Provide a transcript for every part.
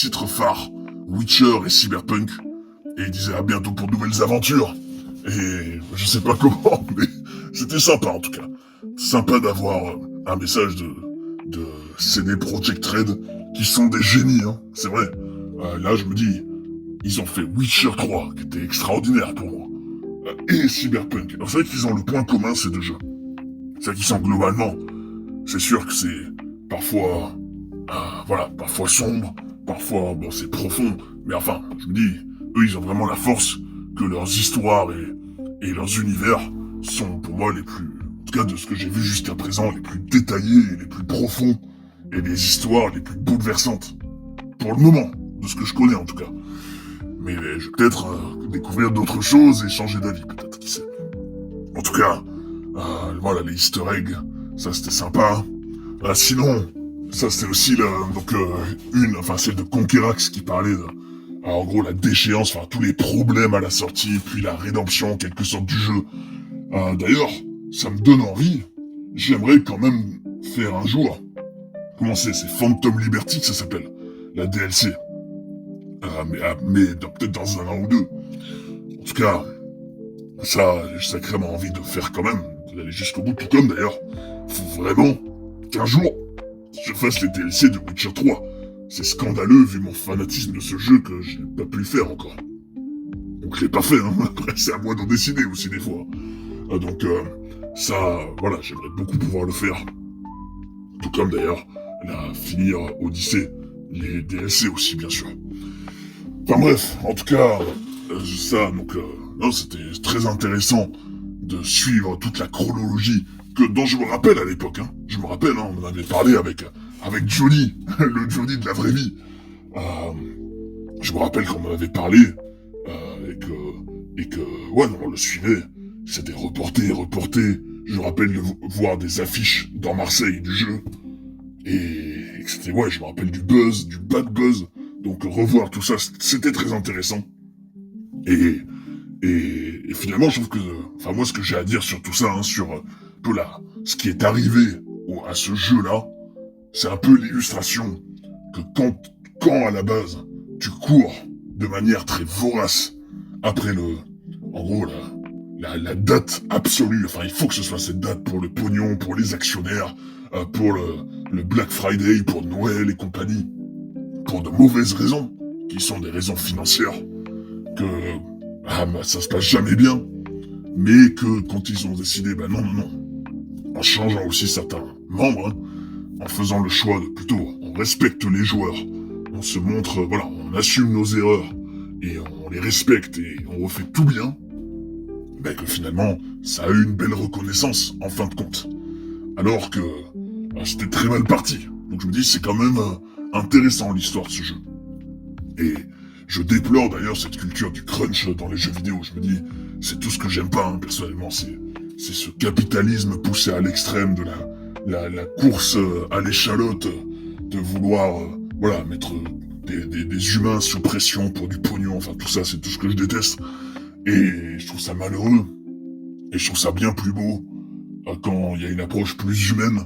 titres phares, Witcher et Cyberpunk, et il disait à bientôt pour de nouvelles aventures. Et je sais pas comment, mais c'était sympa en tout cas. Sympa d'avoir un message de CD Projekt Red, qui sont des génies, hein, c'est vrai. Là, je me dis, ils ont fait Witcher 3, qui était extraordinaire pour moi, et Cyberpunk. En fait, ils ont le point commun, ces deux jeux. C'est qu'ils sont globalement, c'est sûr que c'est parfois, parfois sombre, parfois, bon, c'est profond, mais enfin, je me dis, eux, ils ont vraiment la force que leurs histoires et leurs univers sont, pour moi, les plus, en tout cas de ce que j'ai vu jusqu'à présent, les plus détaillés et les plus profonds, et les histoires les plus bouleversantes. Pour le moment, de ce que je connais en tout cas. Mais je vais peut-être découvrir d'autres choses et changer d'avis, peut-être, qui sait. En tout cas, voilà, les easter eggs, ça c'était sympa. Sinon, ça c'était aussi celle de Conquerax qui parlait de, en gros, la déchéance, enfin, tous les problèmes à la sortie, puis la rédemption, en quelque sorte, du jeu. D'ailleurs, ça me donne envie, j'aimerais quand même faire un jour, comment c'est Phantom Liberty que ça s'appelle, la DLC. Mais peut-être dans un an ou deux. En tout cas, ça, j'ai sacrément envie de faire quand même, d'aller jusqu'au bout, tout comme d'ailleurs, faut vraiment qu'un jour, je fasse les DLC de Witcher 3. C'est scandaleux vu mon fanatisme de ce jeu que j'ai pas pu le faire encore. Donc je l'ai pas fait, hein. Après c'est à moi d'en décider aussi des fois. Ça, voilà, j'aimerais beaucoup pouvoir le faire. Tout comme d'ailleurs, finir Odyssey, les DLC aussi bien sûr. Enfin bref, en tout cas, c'était très intéressant de suivre toute la chronologie dont je me rappelle à l'époque, hein. Je me rappelle, hein, on en avait parlé avec Johnny, le Johnny de la vraie vie. Je me rappelle qu'on en avait parlé, on le suivait. C'était reporté. Je me rappelle de voir des affiches dans Marseille du jeu. Et que c'était, je me rappelle du buzz, du bad buzz. Donc revoir tout ça, c'était très intéressant. Et finalement, je trouve que, moi, ce que j'ai à dire sur tout ça, hein, sur ce qui est arrivé à ce jeu-là, c'est un peu l'illustration que quand à la base, tu cours de manière très vorace après la date absolue, enfin, il faut que ce soit cette date pour le pognon, pour les actionnaires, pour le Black Friday, pour Noël et compagnie, pour de mauvaises raisons, qui sont des raisons financières, que ça se passe jamais bien, mais que quand ils ont décidé, non, en changeant aussi certains membres, hein, en faisant le choix de plutôt, on respecte les joueurs, on se montre, on assume nos erreurs, et on les respecte, et on refait tout bien, que finalement, ça a eu une belle reconnaissance, en fin de compte. Alors que c'était très mal parti. Donc je me dis, c'est quand même intéressant l'histoire de ce jeu. Et je déplore d'ailleurs cette culture du crunch dans les jeux vidéo. Je me dis, c'est tout ce que j'aime pas, hein, personnellement. C'est ce capitalisme poussé à l'extrême de la course à l'échalote, de vouloir, mettre des humains sous pression pour du pognon. Enfin, tout ça, c'est tout ce que je déteste. Et je trouve ça malheureux. Et je trouve ça bien plus beau quand il y a une approche plus humaine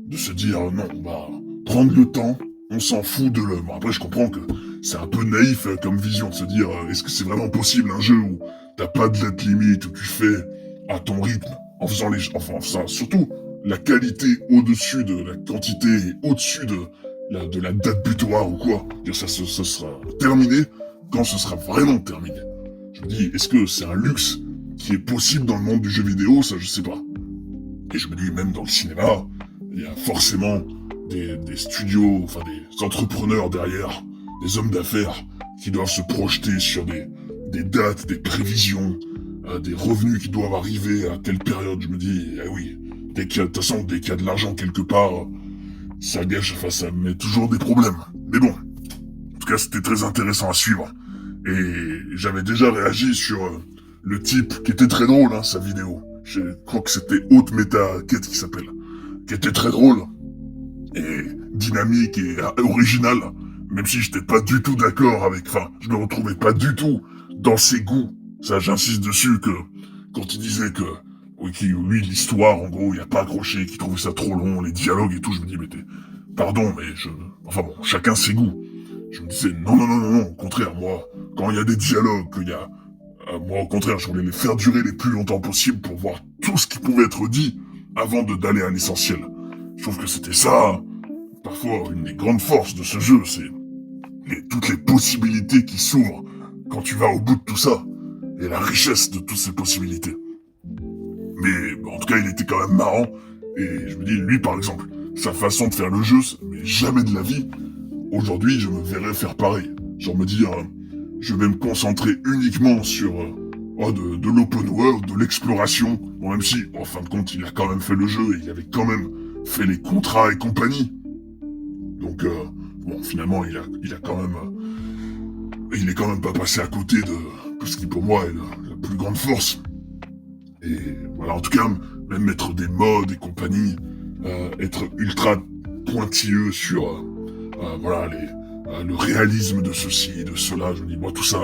de se dire, non, on va prendre le temps, on s'en fout de l'homme. Après, je comprends que c'est un peu naïf comme vision de se dire, est-ce que c'est vraiment possible un jeu où t'as pas de date limite, où tu fais à ton rythme, en faisant surtout la qualité au-dessus de la quantité et au-dessus de la date butoir ou quoi. Ça sera terminé quand ce sera vraiment terminé. Je me dis, est-ce que c'est un luxe qui est possible dans le monde du jeu vidéo? Ça, je sais pas. Et je me dis, même dans le cinéma, il y a forcément des studios, des entrepreneurs derrière, des hommes d'affaires qui doivent se projeter sur des dates, des prévisions, des revenus qui doivent arriver à telle période. Je me dis, oui, de toute façon, dès qu'il y a de l'argent quelque part, ça met toujours des problèmes. Mais bon, en tout cas, c'était très intéressant à suivre. Et j'avais déjà réagi sur le type qui était très drôle, hein, sa vidéo. Je crois que c'était Haute Meta Quête qui s'appelle. Qui était très drôle. Et dynamique et original. Même si j'étais pas du tout d'accord avec, je me retrouvais pas du tout dans ses goûts. Ça, j'insiste dessus que, quand il disait que, lui, l'histoire, en gros, il a pas accroché, qu'il trouvait ça trop long, les dialogues et tout, je me dis, pardon, mais chacun ses goûts. je me disais non, non, non, non, non, au contraire, moi, quand il y a des dialogues, moi, au contraire, je voulais les faire durer les plus longtemps possible pour voir tout ce qui pouvait être dit avant d'aller à l'essentiel. Je trouve que c'était ça, parfois, une des grandes forces de ce jeu, c'est toutes les possibilités qui s'ouvrent quand tu vas au bout de tout ça, et la richesse de toutes ces possibilités. Mais bon, en tout cas, il était quand même marrant, et je me dis, lui par exemple, sa façon de faire le jeu, mais jamais de la vie, aujourd'hui je me verrais faire pareil. Genre me dire, je vais me concentrer uniquement sur de l'open world, de l'exploration, bon, même si, en fin de compte, il a quand même fait le jeu, et il avait quand même fait les contrats et compagnie. Donc, bon, finalement, il a quand même... il est quand même pas passé à côté de ce qui, pour moi, est la plus grande force. Et voilà, en tout cas, même mettre des modes et compagnie, être ultra pointilleux sur, voilà, le réalisme de ceci et de cela, je me dis, moi, tout ça,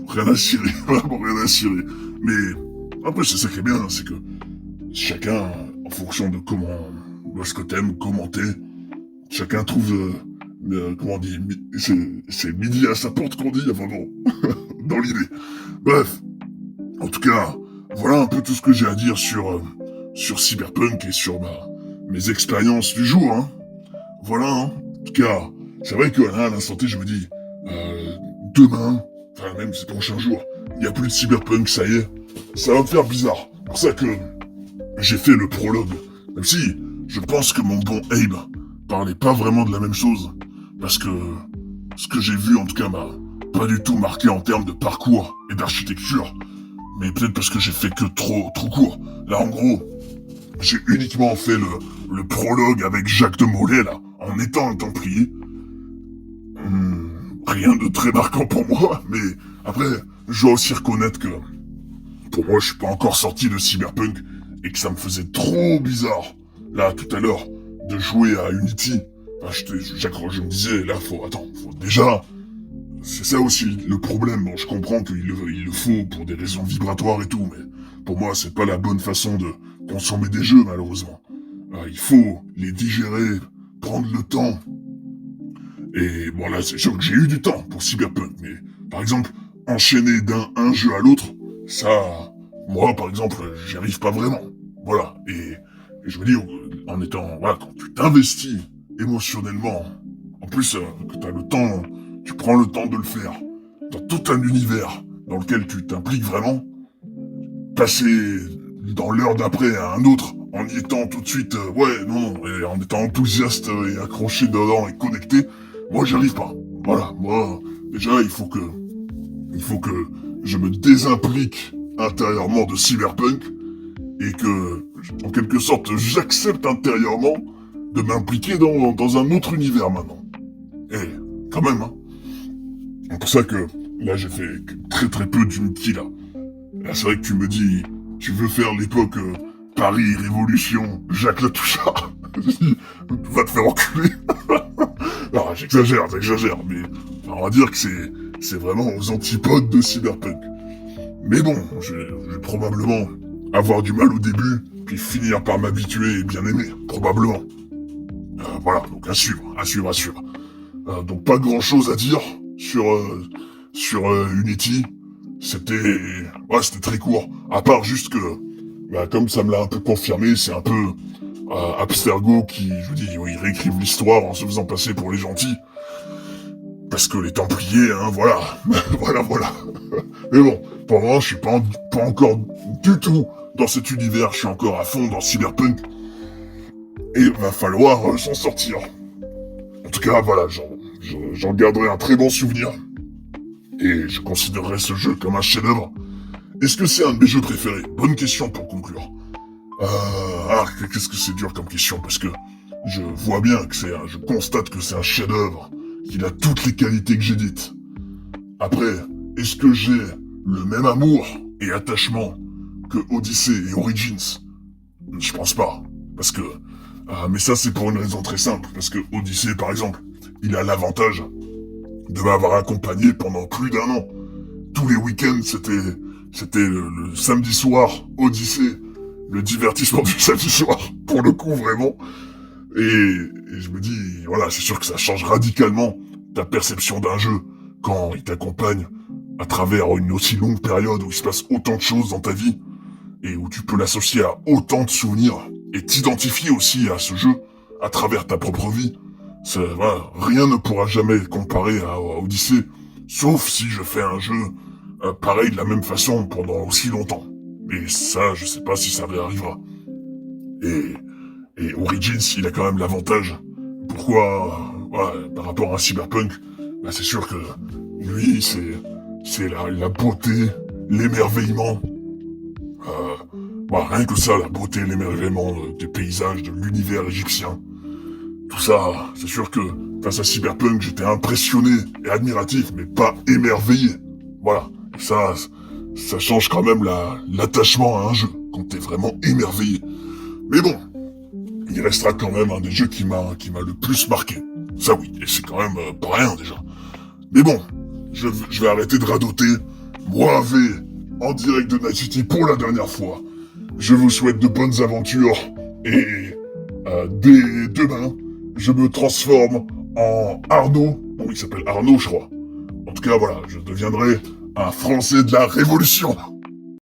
rien à cirer, vraiment rien à cirer. Mais, après, c'est ça qui est bien, c'est que chacun, en fonction de ce que t'aimes, comment t'es, chacun trouve, comment on dit, c'est midi à sa porte qu'on dit, enfin bon, dans l'idée. Bref, en tout cas, voilà un peu tout ce que j'ai à dire sur Cyberpunk et sur mes expériences du jour, hein. Voilà, hein. En tout cas, c'est vrai que là, à l'instant T, je me dis, demain, enfin même ces prochains jours, il n'y a plus de Cyberpunk, ça y est, ça va me faire bizarre. C'est pour ça que j'ai fait le prologue, même si je pense que mon bon Abe parlait pas vraiment de la même chose, parce que ce que j'ai vu en tout cas m'a pas du tout marqué en termes de parcours et d'architecture, mais peut-être parce que j'ai fait que trop court. Là en gros, j'ai uniquement fait le prologue avec Jacques de Molay là, en étant un Templier. Rien de très marquant pour moi, mais après, je dois aussi reconnaître que pour moi je suis pas encore sorti de Cyberpunk et que ça me faisait trop bizarre, là tout à l'heure, de jouer à Unity. Enfin, je me disais, là faut déjà, c'est ça aussi le problème. Bon, je comprends qu'il le faut pour des raisons vibratoires et tout, mais pour moi c'est pas la bonne façon de consommer des jeux malheureusement. Il faut les digérer, prendre le temps. Et bon là c'est sûr que j'ai eu du temps pour Cyberpunk, mais par exemple enchaîner d'un jeu à l'autre, ça, moi par exemple j'y arrive pas vraiment. Voilà, et je me dis en étant, voilà, quand tu t'investis émotionnellement, en plus que t'as le temps, tu prends le temps de le faire, dans tout un univers dans lequel tu t'impliques vraiment, passer dans l'heure d'après à un autre, en y étant tout de suite, ouais, non, et en étant enthousiaste et accroché dedans et connecté, moi j'y arrive pas. Voilà, moi, déjà il faut que je me désimplique intérieurement de Cyberpunk, et que, en quelque sorte, j'accepte intérieurement de m'impliquer dans un autre univers maintenant. Et, quand même, hein. C'est pour ça que, là, j'ai fait très très peu d'Unity, là. Là, c'est vrai que tu me dis, tu veux faire l'époque Paris, Révolution, Jacques Latouchard. Va te faire enculer. Non, j'exagère, mais on va dire que c'est vraiment aux antipodes de Cyberpunk. Mais bon, je vais probablement avoir du mal au début, puis finir par m'habituer et bien aimer, probablement. Voilà, donc à suivre. Donc pas grand chose à dire sur Unity. C'était très court. À part juste que, comme ça me l'a un peu confirmé, c'est un peu Abstergo qui, je vous dis, ils réécrivent l'histoire en se faisant passer pour les gentils. Parce que les Templiers, hein, voilà. voilà. Mais bon, pour le moment, je suis pas encore du tout dans cet univers, je suis encore à fond dans Cyberpunk. Et va falloir s'en sortir. En tout cas, voilà, j'en garderai un très bon souvenir. Et je considérerai ce jeu comme un chef-d'œuvre. Est-ce que c'est un de mes jeux préférés? Bonne question pour conclure. Qu'est-ce que c'est dur comme question, parce que je vois bien que je constate que c'est un chef-d'œuvre, qu'il a toutes les qualités que j'ai dites. Après, est-ce que j'ai le même amour et attachement que Odyssey et Origins? Je pense pas, parce que... mais ça c'est pour une raison très simple, parce que Odyssey par exemple, il a l'avantage de m'avoir accompagné pendant plus d'1 an. Tous les week-ends c'était le samedi soir, Odyssey, le divertissement du samedi soir, pour le coup vraiment. Et je me dis, voilà, c'est sûr que ça change radicalement ta perception d'un jeu quand il t'accompagne à travers une aussi longue période où il se passe autant de choses dans ta vie et où tu peux l'associer à autant de souvenirs et t'identifier aussi à ce jeu à travers ta propre vie. Voilà, rien ne pourra jamais comparer à Odyssey, sauf si je fais un jeu pareil de la même façon pendant aussi longtemps. Mais ça, je sais pas si ça réarrivera. Et Origins, il a quand même l'avantage. Pourquoi, par rapport à Cyberpunk, bah c'est sûr que lui, c'est la beauté, l'émerveillement. Rien que ça, la beauté, l'émerveillement des paysages, de l'univers égyptien. Tout ça, c'est sûr que face à Cyberpunk, j'étais impressionné et admiratif, mais pas émerveillé. Voilà. Et ça change quand même l'attachement à un jeu, quand t'es vraiment émerveillé. Mais bon, il restera quand même un des jeux qui m'a le plus marqué. Ça oui, et c'est quand même pas rien déjà. Mais bon, je vais arrêter de radoter. Moi, V, en direct de Night City pour la dernière fois. Je vous souhaite de bonnes aventures et dès demain, je me transforme en Arnaud. Bon, il s'appelle Arnaud, je crois. En tout cas, voilà, je deviendrai un Français de la Révolution.